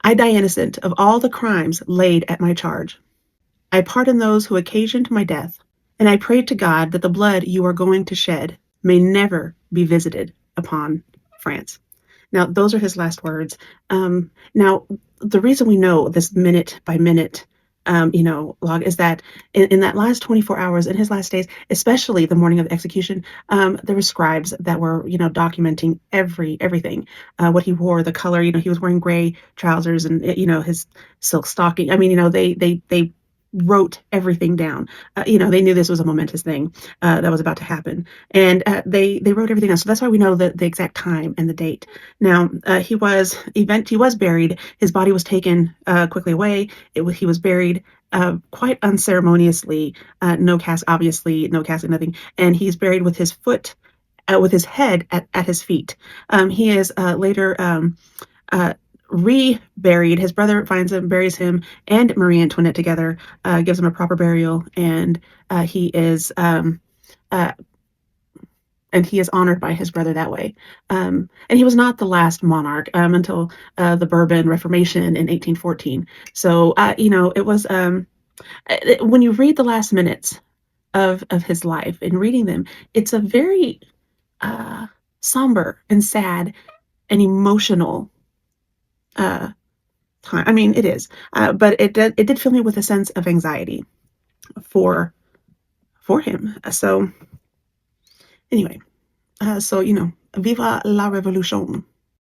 I die innocent of all the crimes laid at my charge. I pardon those who occasioned my death, and I pray to God that the blood you are going to shed may never be visited upon France. Now, those are his last words. Now, the reason we know this minute by minute, log is that in that last 24 hours, in his last days, especially the morning of the execution, there were scribes that were, documenting everything, what he wore, the color. He was wearing gray trousers and his silk stocking. I mean, they wrote everything down. They knew this was a momentous thing that was about to happen, and they wrote everything down. So that's why we know the exact time and the date. Now he was buried. His body was taken quickly away. He was buried quite unceremoniously. No cast, obviously, no casket, nothing. And he's buried with his foot, with his head at his feet. He is later. Reburied. His brother finds him, buries him and Marie Antoinette together, gives him a proper burial, and he is uh, honored by his brother that way. And he was not the last monarch until the Bourbon Reformation in 1814. So it was when you read the last minutes of his life and reading them, it's a very somber and sad and emotional time. I mean, it is, but it did fill me with a sense of anxiety for him. So anyway, viva la Révolution.